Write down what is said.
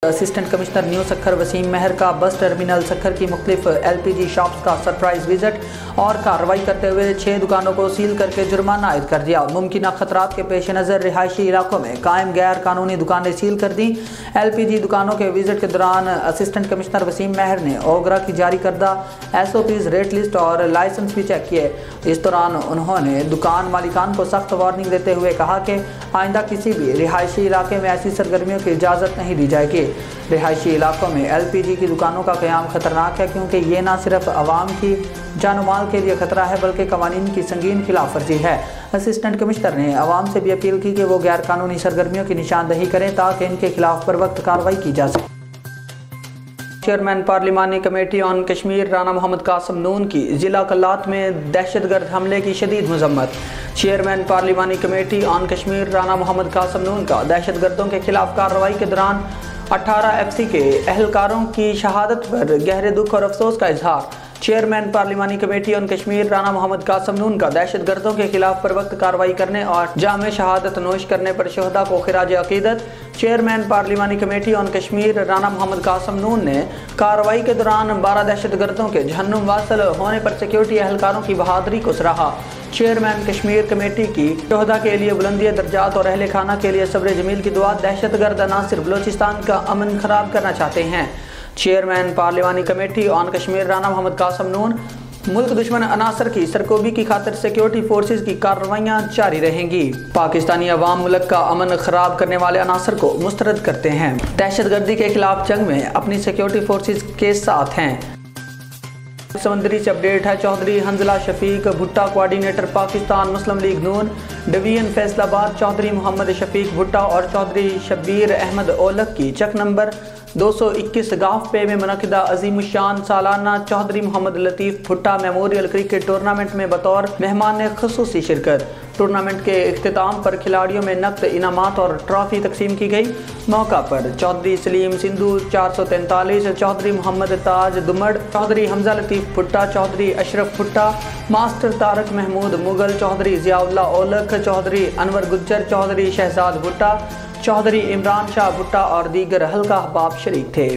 Assistant commissioner new Sukkur Waseem Mehar کا bus terminal Sukkur کی مختلف LPG شاپس کا سرپرائز وزٹ اور کارروائی کرتے ہوئے 6 دکانوں کو سیل کر کے جرمانہ عائد کر دیا۔ ممکنہ خطرات کے پیش نظر رہائشی علاقوں میں قائم غیر قانونی دکانیں سیل کر دیں۔ LPG دکانوں کے وزٹ کے دوران اسسٹنٹ کمشنر وسیم مہر نے اوگرا کی جاری کردہ SOPs ریٹ لسٹ اور لائسنس بھی چیک کیے۔ اس دوران انہوں نے دکان مالکان کو سخت وارننگ دیتے ہوئے کہا کہ آئندہ کسی بھی رہائشی علاقے میں ایسی سرگرمیوں کی اجازت نہیں دی جائے گی۔ رہائشی علاقوں میں LPG کی دکانوں کا قیام خطرناک ہے کیونکہ یہ نہ صرف عوام کی جان و مال کے لیے خطرہ ہے بلکہ قوانین کی سنگین خلاف ورزی ہے۔ اسسٹنٹ کمشنر نے عوام سے بھی اپیل کی کہ وہ غیر قانونی سرگرمیوں کی نشاندہی کریں تاکہ ان کے خلاف پر وقت کارروائی کی جا سکے۔ چیئرمین پارلیمانی کمیٹی آن کشمیر رانا محمد قاسم نون کی ضلع کلات میں دہشت گرد حملے کی شدید مذمت۔ چیئرمین پارلیمانی کمیٹی آن کشمیر رانا محمد قاسم نون کا دہشت گردوں کے خلاف کارروائی کے دوران 18 FC کے اہلکاروں کی شہادت پر گہرے دکھ اور افسوس کا اظہار۔ چیئرمین پارلیمانی کمیٹی آن کشمیر رانا محمد قاسم نون کا دہشت گردوں کے خلاف پر وقت کارروائی کرنے اور جامع شہادت نوش کرنے پر شہداء کو خراج عقیدت۔ چیئرمین پارلیمانی کمیٹی آن کشمیر رانا محمد قاسم نون نے کارروائی کے دوران 12 دہشت گردوں کے جہنم واصل ہونے پر سیکیورٹی اہلکاروں کی بہادری کو سراہا۔ چیئرمین کشمیر کمیٹی کی شہداء کے لیے بلندی درجات اور اہل خانہ کے لیے صبر جمیل کی دعا۔ دہشت گرد عناصر بلوچستان کا امن خراب کرنا چاہتے ہیں۔ چیئرمین پارلیمانی کمیٹی آن کشمیر رانا محمد قاسم نون ملک دشمن عناصر کی سرکوبی کی خاطر سیکیورٹی فورسز کی کارروائیاں جاری رہیں گی۔ پاکستانی عوام ملک کا امن خراب کرنے والے عناصر کو مسترد کرتے ہیں، دہشت گردی کے خلاف جنگ میں اپنی سیکیورٹی فورسز کے ساتھ ہیں۔ سمندری سے اپڈیٹ ہے۔ چودھری حنزلہ شفیق بھٹا کوارڈینیٹر پاکستان مسلم لیگ نون ڈویژن فیصل آباد، چودھری محمد شفیق بھٹا اور چودھری شبیر احمد اولک کی چک نمبر 221 گاف پے میں منعقدہ عظیم الشان سالانہ چودھری محمد لطیف بھٹا میموریل کرکٹ ٹورنامنٹ میں بطور مہمان خصوصی شرکت۔ ٹورنامنٹ کے اختتام پر کھلاڑیوں میں نقد انعامات اور ٹرافی تقسیم کی گئی۔ موقع پر چودھری سلیم سندھو 443، چودھری محمد تاج دمڑ، چودھری حمزہ لطیف بھٹا، چودھری اشرف بھٹا، ماسٹر طارق محمود مغل، چودھری ضیاء اللہ اولک، چودھری انور گجر، چودھری شہزاد بھٹا، چودھری عمران شاہ بھٹا اور دیگر حلقہ احباب شریک تھے۔